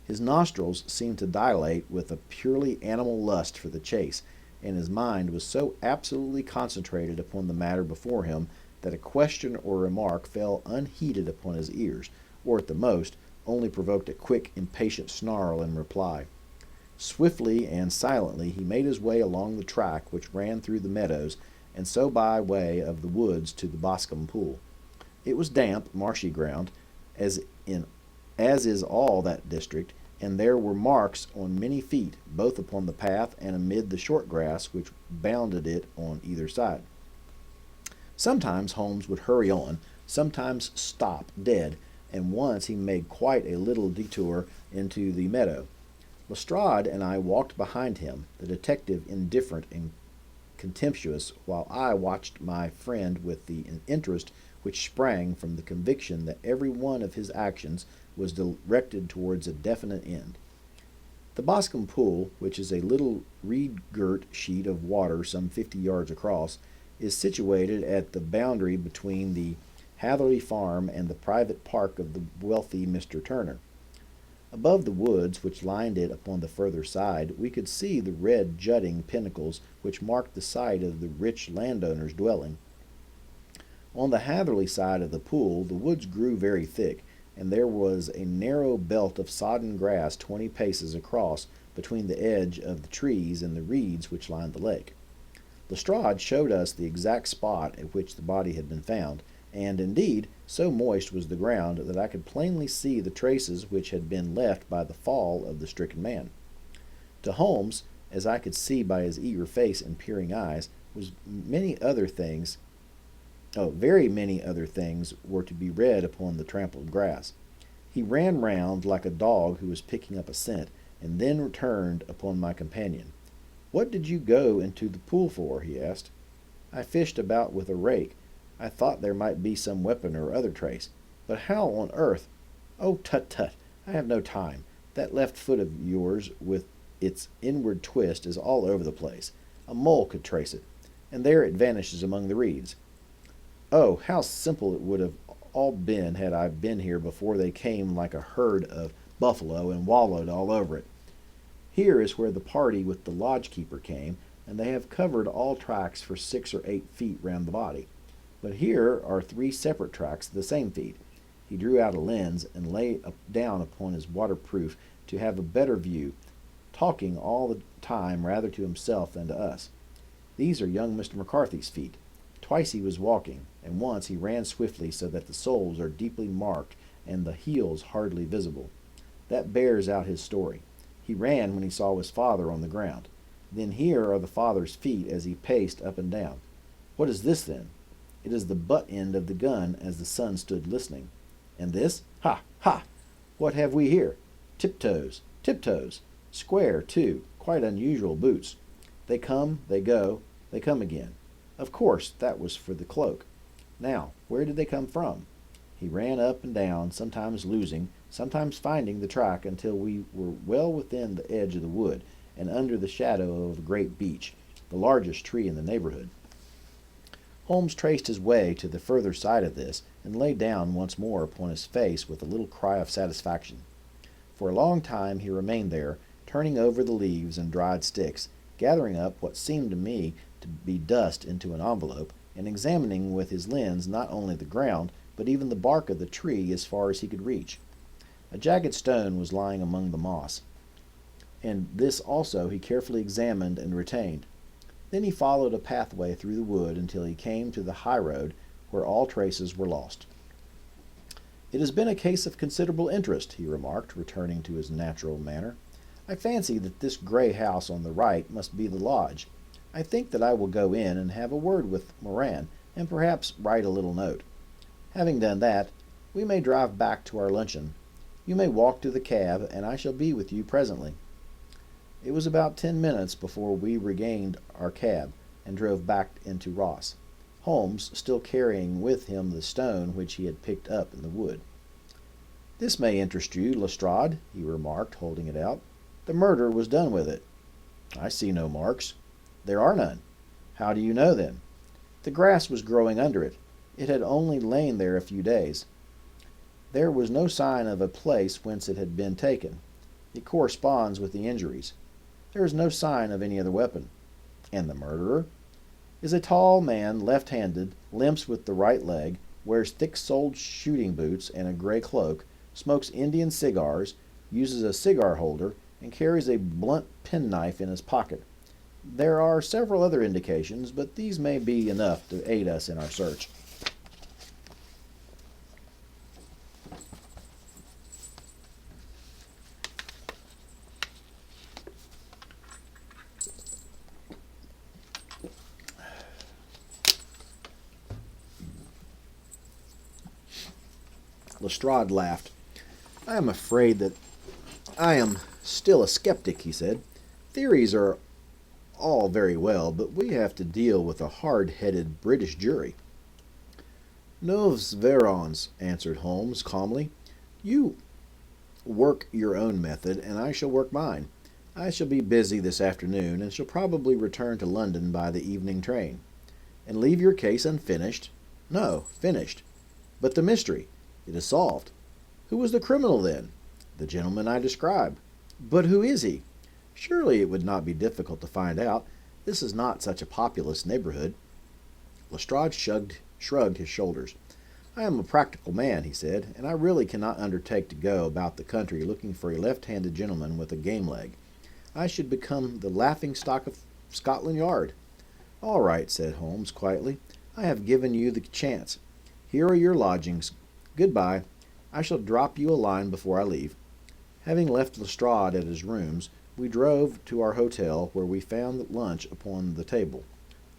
His nostrils seemed to dilate with a purely animal lust for the chase, and his mind was so absolutely concentrated upon the matter before him that a question or remark fell unheeded upon his ears, or at the most only provoked a quick, impatient snarl in reply. Swiftly and silently he made his way along the track which ran through the meadows, and so by way of the woods to the Boscombe pool. It was damp, marshy ground, as is all that district, and there were marks on many feet, both upon the path and amid the short grass which bounded it on either side. Sometimes Holmes would hurry on, sometimes stop dead, and once he made quite a little detour into the meadow. Lestrade and I walked behind him, the detective indifferent and contemptuous, while I watched my friend with the interest which sprang from the conviction that every one of his actions was directed towards a definite end. The Boscombe pool, which is a little reed-girt sheet of water some 50 yards across, is situated at the boundary between the Hatherley farm and the private park of the wealthy Mr. Turner. Above the woods which lined it upon the further side, we could see the red jutting pinnacles which marked the site of the rich landowner's dwelling. On the Hatherley side of the pool, the woods grew very thick, and there was a narrow belt of sodden grass 20 paces across between the edge of the trees and the reeds which lined the lake. Lestrade showed us the exact spot at which the body had been found, and indeed, so moist was the ground that I could plainly see the traces which had been left by the fall of the stricken man. To Holmes, as I could see by his eager face and peering eyes, very many other things were to be read upon the trampled grass. He ran round like a dog who was picking up a scent, and then returned upon my companion. "What did you go into the pool for?" he asked. "I fished about with a rake. I thought there might be some weapon or other trace. But how on earth—" "Oh, tut, tut! I have no time. That left foot of yours, with its inward twist, is all over the place. A mole could trace it, and there it vanishes among the reeds. Oh, how simple it would have all been had I been here before they came like a herd of buffalo and wallowed all over it. Here is where the party with the lodge-keeper came, and they have covered all tracks for 6 or 8 feet round the body. But here are 3 separate tracks of the same feet." He drew out a lens and lay down upon his waterproof to have a better view, talking all the time rather to himself than to us. "These are young Mr. McCarthy's feet. Twice he was walking, and once he ran swiftly so that the soles are deeply marked and the heels hardly visible. That bears out his story. He ran when he saw his father on the ground. Then here are the father's feet as he paced up and down. What is this, then? It is the butt end of the gun as the son stood listening. And this? Ha! Ha! What have we here? Tiptoes! Tiptoes! Square, too. Quite unusual boots. They come, they go, they come again. Of course, that was for the cloak. Now, where did they come from?" He ran up and down, sometimes losing, sometimes finding the track until we were well within the edge of the wood, and under the shadow of a great beech, the largest tree in the neighborhood. Holmes traced his way to the further side of this, and lay down once more upon his face with a little cry of satisfaction. For a long time he remained there, turning over the leaves and dried sticks, gathering up what seemed to me to be dust into an envelope, and examining with his lens not only the ground, but even the bark of the tree as far as he could reach. A jagged stone was lying among the moss, and this also he carefully examined and retained. Then he followed a pathway through the wood until he came to the high road, where all traces were lost. "It has been a case of considerable interest," he remarked, returning to his natural manner. "I fancy that this gray house on the right must be the lodge. I think that I will go in and have a word with Moran, and perhaps write a little note. Having done that, we may drive back to our luncheon. You may walk to the cab, and I shall be with you presently." It was about 10 minutes before we regained our cab, and drove back into Ross. Holmes still carrying with him the stone which he had picked up in the wood. "This may interest you, Lestrade," he remarked, holding it out. "The murder was done with it." "I see no marks." "There are none." "How do you know, then?" "The grass was growing under it. It had only lain there a few days. There was no sign of a place whence it had been taken. It corresponds with the injuries. There is no sign of any other weapon." "And the murderer?" "Is a tall man, left-handed, limps with the right leg, wears thick-soled shooting boots and a gray cloak, smokes Indian cigars, uses a cigar holder, and carries a blunt penknife in his pocket. There are several other indications, but these may be enough to aid us in our search." Lestrade laughed. "I am afraid that I am still a skeptic," he said. "Theories are all very well, but we have to deal with a hard-headed British jury." "Nous verrons," answered Holmes calmly. "You work your own method, and I shall work mine. I shall be busy this afternoon, and shall probably return to London by the evening train." "And leave your case unfinished?" "No, finished." "But the mystery?" "It is solved." "Who was the criminal, then?" "The gentleman I describe." "But who is he?" "Surely it would not be difficult to find out. This is not such a populous neighborhood." Lestrade shrugged his shoulders. "I am a practical man," he said, "and I really cannot undertake to go about the country looking for a left-handed gentleman with a game leg. I should become the laughing-stock of Scotland Yard." "All right," said Holmes quietly. "I have given you the chance. Here are your lodgings. Goodbye. I shall drop you a line before I leave." Having left Lestrade at his rooms, we drove to our hotel, where we found lunch upon the table.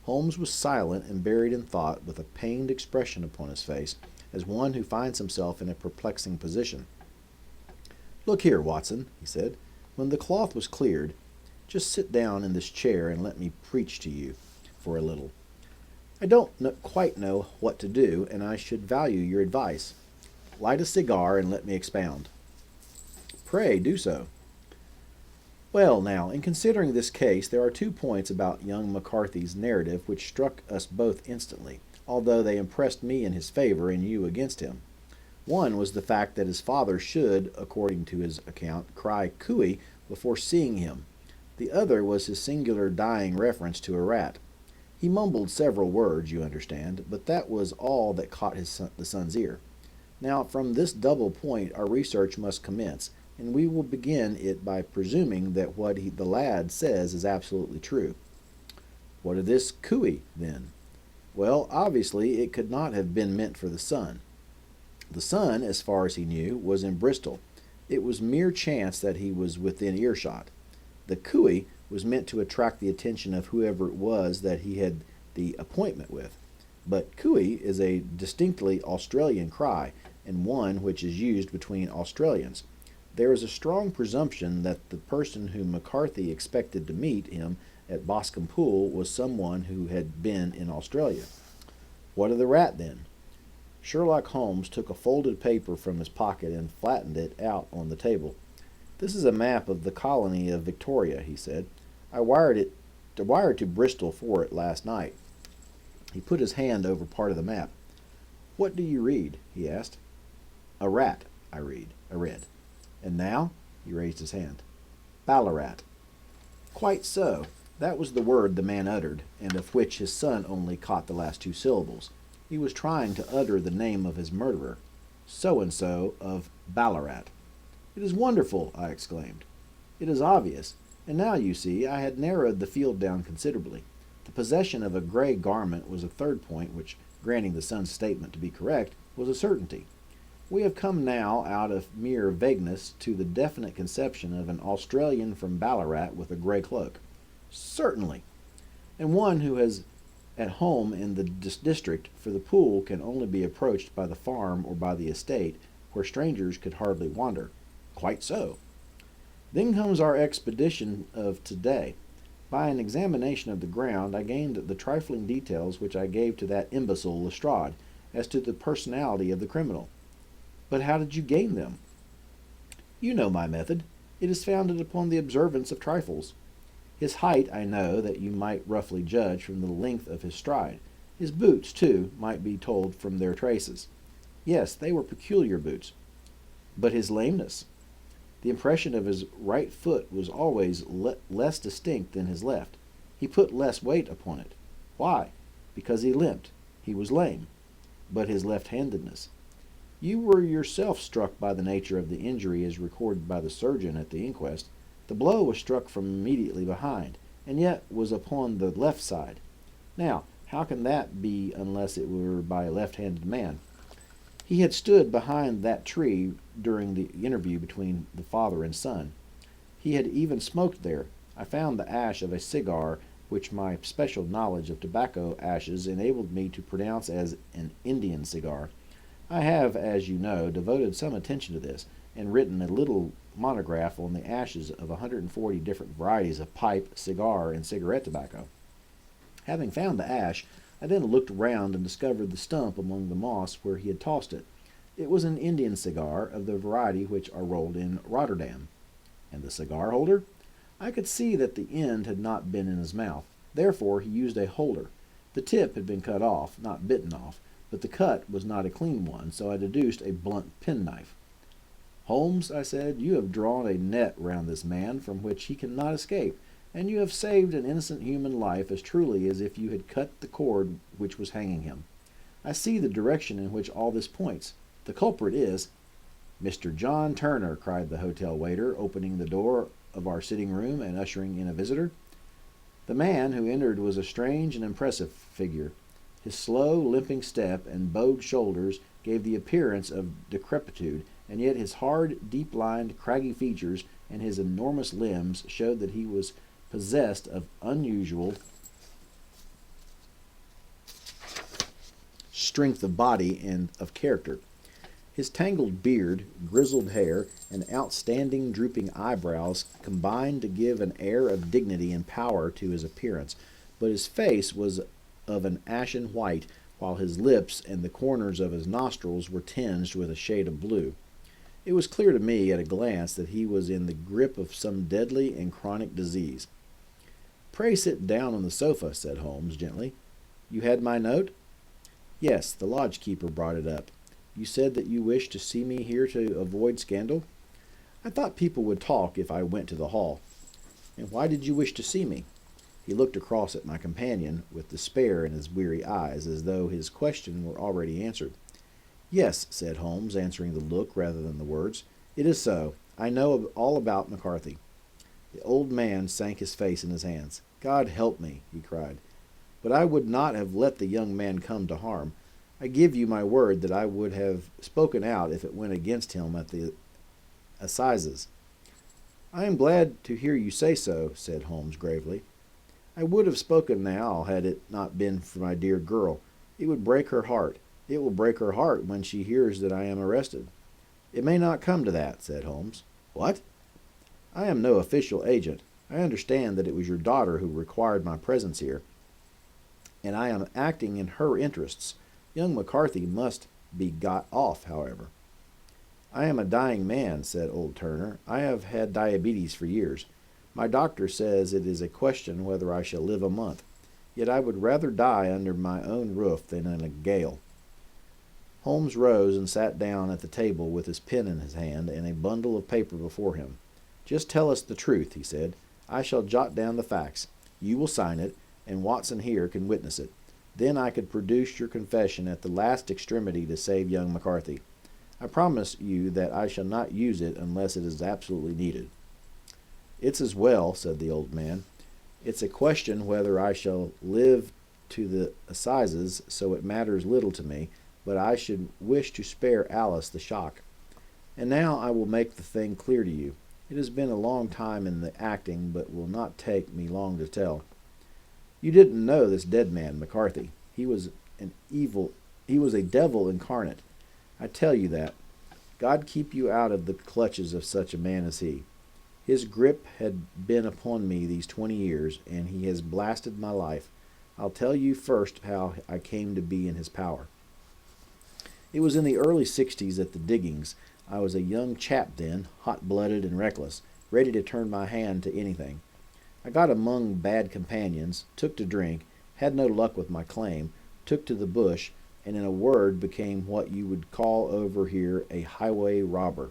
Holmes was silent and buried in thought, with a pained expression upon his face, as one who finds himself in a perplexing position. "Look here, Watson," he said, when the cloth was cleared, "just sit down in this chair and let me preach to you for a little. I don't quite know what to do, and I should value your advice. Light a cigar and let me expound." "Pray do so." "Well, now, in considering this case, there are 2 points about young McCarthy's narrative which struck us both instantly, although they impressed me in his favor and you against him. One was the fact that his father should, according to his account, cry 'cooey' before seeing him. The other was his singular dying reference to a rat. He mumbled several words, you understand, but that was all that caught the son's ear. Now, from this double point our research must commence, and we will begin it by presuming that what the lad says is absolutely true." "What of this cooey, then?" "Well, obviously it could not have been meant for the son. The son, as far as he knew, was in Bristol. It was mere chance that he was within earshot. The cooey was meant to attract the attention of whoever it was that he had the appointment with. But cooey is a distinctly Australian cry, and one which is used between Australians. There is a strong presumption that the person whom McCarthy expected to meet him at Boscombe Pool was someone who had been in Australia." "What of the rat, then?" Sherlock Holmes took a folded paper from his pocket and flattened it out on the table. "This is a map of the colony of Victoria," he said. I wired to Bristol for it last night." He put his hand over part of the map. "What do you read?" he asked. "A rat," I read. "And now?" He raised his hand. "Ballarat." "Quite so. That was the word the man uttered, and of which his son only caught the last 2 syllables. He was trying to utter the name of his murderer. So-and-so of Ballarat." "It is wonderful!" I exclaimed. "It is obvious. And now, you see, I had narrowed the field down considerably. The possession of a gray garment was a third point which, granting the son's statement to be correct, was a certainty. We have come now out of mere vagueness to the definite conception of an Australian from Ballarat with a gray cloak." "Certainly." "And one who is at home in the district, for the pool can only be approached by the farm or by the estate, where strangers could hardly wander." "Quite so." "Then comes our expedition of today. By an examination of the ground, I gained the trifling details which I gave to that imbecile Lestrade as to the personality of the criminal. But how did you gain them? You know my method. It is founded upon the observance of trifles. His height I know that you might roughly judge from the length of his stride. His boots, too, might be told from their traces. Yes, they were peculiar boots. But his lameness? The impression of his right foot was always less distinct than his left. He put less weight upon it. Why? Because he limped. He was lame. But his left-handedness? You were yourself struck by the nature of the injury as recorded by the surgeon at the inquest. The blow was struck from immediately behind, and yet was upon the left side. Now, how can that be unless it were by a left-handed man? He had stood behind that tree during the interview between the father and son. He had even smoked there. I found the ash of a cigar which my special knowledge of tobacco ashes enabled me to pronounce as an Indian cigar. I have, as you know, devoted some attention to this, and written a little monograph on the ashes of 140 different varieties of pipe, cigar, and cigarette tobacco. Having found the ash, I then looked round and discovered the stump among the moss where he had tossed it. It was an Indian cigar of the variety which are rolled in Rotterdam. And the cigar holder? I could see that the end had not been in his mouth. Therefore he used a holder. The tip had been cut off, not bitten off, but the cut was not a clean one, so I deduced a blunt penknife. Holmes, I said, you have drawn a net round this man from which he cannot escape, and you have saved an innocent human life as truly as if you had cut the cord which was hanging him. I see the direction in which all this points. The culprit is— Mr. John Turner, cried the hotel waiter, opening the door of our sitting room and ushering in a visitor. The man who entered was a strange and impressive figure. His slow, limping step and bowed shoulders gave the appearance of decrepitude, and yet his hard, deep-lined, craggy features and his enormous limbs showed that he was possessed of unusual strength of body and of character. His tangled beard, grizzled hair, and outstanding drooping eyebrows combined to give an air of dignity and power to his appearance, but his face was of an ashen white, while his lips and the corners of his nostrils were tinged with a shade of blue. It was clear to me at a glance that he was in the grip of some deadly and chronic disease. Pray sit down on the sofa, said Holmes gently. You had my note? Yes, the lodge-keeper brought it up. You said that you wished to see me here to avoid scandal? I thought people would talk if I went to the hall. And why did you wish to see me? He looked across at my companion with despair in his weary eyes, as though his question were already answered. Yes, said Holmes, answering the look rather than the words. It is so. I know all about McCarthy. The old man sank his face in his hands. God help me, he cried. But I would not have let the young man come to harm. I give you my word that I would have spoken out if it went against him at the assizes. I am glad to hear you say so, said Holmes gravely. I would have spoken now had it not been for my dear girl. It would break her heart. It will break her heart when she hears that I am arrested. It may not come to that, said Holmes. What? I am no official agent. I understand that it was your daughter who required my presence here, and I am acting in her interests. Young McCarthy must be got off, however. I am a dying man, said old Turner. I have had diabetes for years. My doctor says it is a question whether I shall live a month. Yet I would rather die under my own roof than in a gale. Holmes rose and sat down at the table with his pen in his hand and a bundle of paper before him. Just tell us the truth, he said. I shall jot down the facts. You will sign it, and Watson here can witness it. Then I could produce your confession at the last extremity to save young McCarthy. I promise you that I shall not use it unless it is absolutely needed. It's as well, said the old man. It's a question whether I shall live to the assizes, so it matters little to me, but I should wish to spare Alice the shock. And now I will make the thing clear to you. It has been a long time in the acting, but will not take me long to tell. You didn't know this dead man, McCarthy. He was a devil incarnate. I tell you that. God keep you out of the clutches of such a man as he. His grip had been upon me these 20 years, and he has blasted my life. I'll tell you first how I came to be in his power. It was in the early 60s at the diggings. I was a young chap then, hot-blooded and reckless, ready to turn my hand to anything. I got among bad companions, took to drink, had no luck with my claim, took to the bush, and in a word became what you would call over here a highway robber.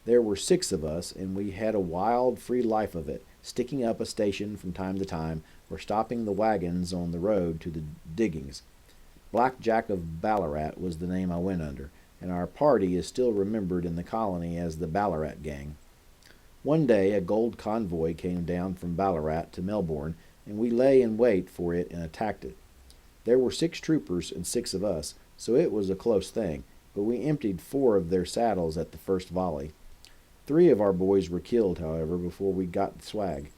There were 6 of us, and we had a wild, free life of it, sticking up a station from time to time, or stopping the wagons on the road to the diggings. Black Jack of Ballarat was the name I went under, and our party is still remembered in the colony as the Ballarat Gang. One day a gold convoy came down from Ballarat to Melbourne, and we lay in wait for it and attacked it. There were 6 troopers and 6 of us, so it was a close thing, but we emptied 4 of their saddles at the first volley. 3 of our boys were killed, however, before we got the swag.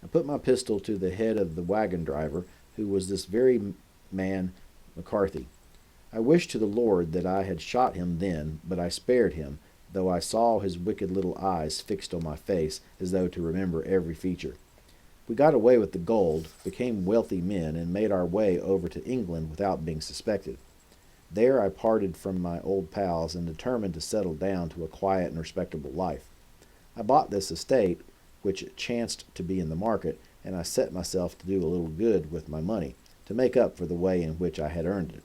I put my pistol to the head of the wagon driver, who was this very man McCarthy. I wished to the Lord that I had shot him then, but I spared him, though I saw his wicked little eyes fixed on my face, as though to remember every feature. We got away with the gold, became wealthy men, and made our way over to England without being suspected. There I parted from my old pals and determined to settle down to a quiet and respectable life. I bought this estate, which chanced to be in the market, and I set myself to do a little good with my money, to make up for the way in which I had earned it.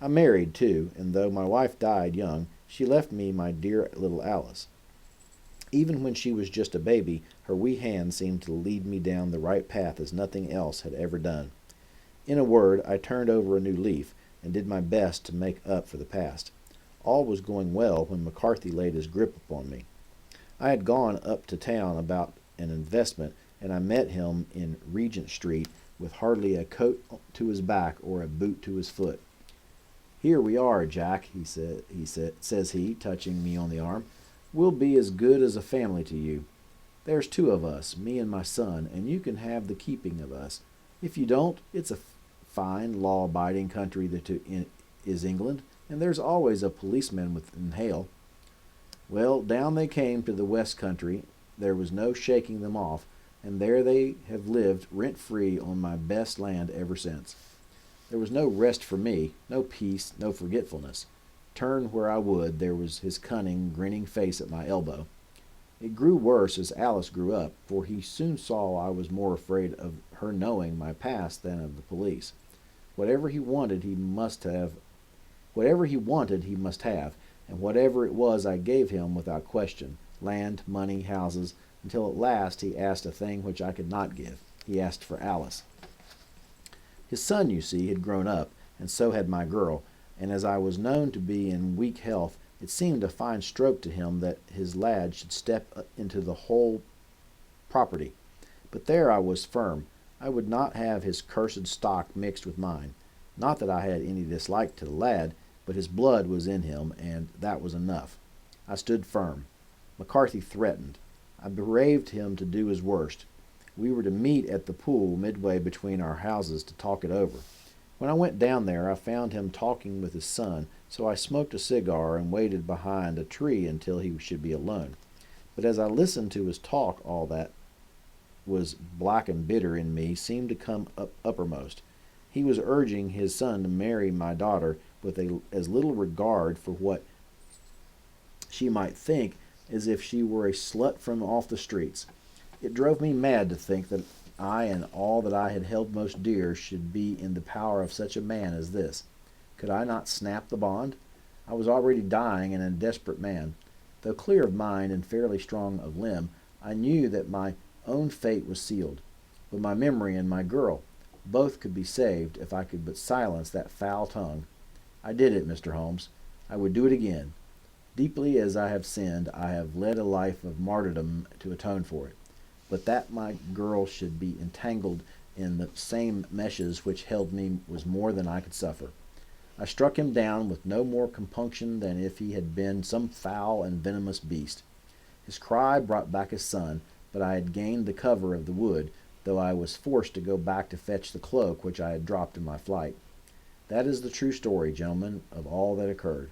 I married, too, and though my wife died young, she left me my dear little Alice. Even when she was just a baby, her wee hand seemed to lead me down the right path as nothing else had ever done. In a word, I turned over a new leaf, and did my best to make up for the past. All was going well when McCarthy laid his grip upon me. I had gone up to town about an investment, and I met him in Regent Street with hardly a coat to his back or a boot to his foot. "Here we are, Jack," says he, touching me on the arm. "We'll be as good as a family to you. There's 2 of us, me and my son, and you can have the keeping of us. If you don't, it's a fine, law-abiding country that is England, and there's always a policeman within hail." Well, down they came to the West Country. There was no shaking them off, and there they have lived rent-free on my best land ever since. There was no rest for me, no peace, no forgetfulness. Turn where I would, there was his cunning, grinning face at my elbow. It grew worse as Alice grew up, for he soon saw I was more afraid of her knowing my past than of the police. Whatever he wanted, he must have, and whatever it was I gave him without question, land, money, houses, until at last he asked a thing which I could not give. He asked for Alice. His son, you see, had grown up, and so had my girl, and as I was known to be in weak health, it seemed a fine stroke to him that his lad should step into the whole property. But there I was firm. I would not have his cursed stock mixed with mine. Not that I had any dislike to the lad, but his blood was in him, and that was enough. I stood firm. McCarthy threatened. I beraved him to do his worst. We were to meet at the pool midway between our houses to talk it over. When I went down there, I found him talking with his son, so I smoked a cigar and waited behind a tree until he should be alone. But as I listened to his talk, all that was black and bitter in me seemed to come uppermost. He was urging his son to marry my daughter with as little regard for what she might think as if she were a slut from off the streets. It drove me mad to think that I and all that I had held most dear should be in the power of such a man as this. Could I not snap the bond? I was already dying and a desperate man. Though clear of mind and fairly strong of limb, I knew that my own fate was sealed. But my memory and my girl, both could be saved if I could but silence that foul tongue. I did it, Mr. Holmes. I would do it again. Deeply as I have sinned, I have led a life of martyrdom to atone for it. But that my girl should be entangled in the same meshes which held me was more than I could suffer. I struck him down with no more compunction than if he had been some foul and venomous beast. His cry brought back his son, but I had gained the cover of the wood, though I was forced to go back to fetch the cloak which I had dropped in my flight. That is the true story, gentlemen, of all that occurred.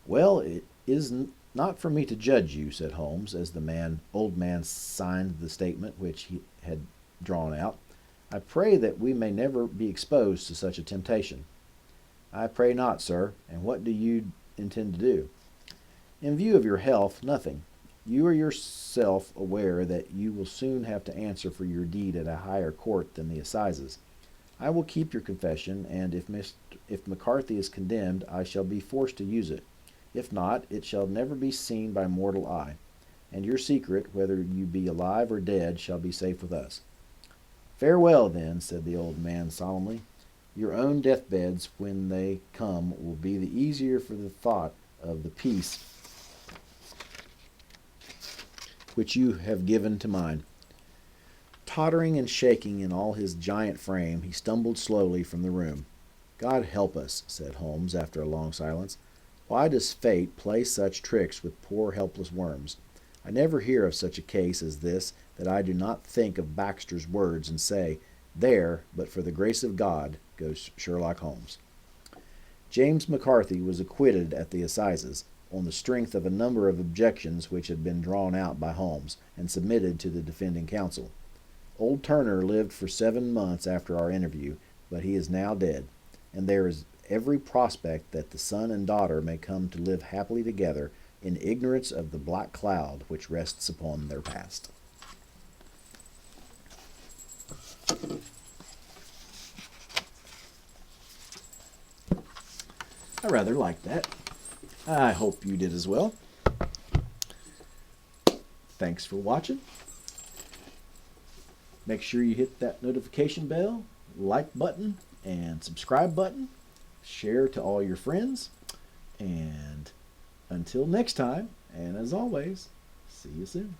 Well, it is Not for me to judge you, said Holmes, as the old man signed the statement which he had drawn out. I pray that we may never be exposed to such a temptation. I pray not, sir. And what do you intend to do? In view of your health, nothing. You are yourself aware that you will soon have to answer for your deed at a higher court than the assizes. I will keep your confession, and if McCarthy is condemned, I shall be forced to use it. If not, it shall never be seen by mortal eye, and your secret, whether you be alive or dead, shall be safe with us. Farewell, then, said the old man solemnly. Your own deathbeds, when they come, will be the easier for the thought of the peace which you have given to mine. Tottering and shaking in all his giant frame, he stumbled slowly from the room. God help us, said Holmes after a long silence. Why does fate play such tricks with poor helpless worms? I never hear of such a case as this that I do not think of Baxter's words and say, there, but for the grace of God, goes Sherlock Holmes. James McCarthy was acquitted at the assizes, on the strength of a number of objections which had been drawn out by Holmes and submitted to the defending counsel. Old Turner lived for 7 months after our interview, but he is now dead, and there is every prospect that the son and daughter may come to live happily together in ignorance of the black cloud which rests upon their past. I rather like that. I hope you did as well. Thanks for watching. Make sure you hit that notification bell, like button, and subscribe button. Share to all your friends. And until next time, and as always, see you soon.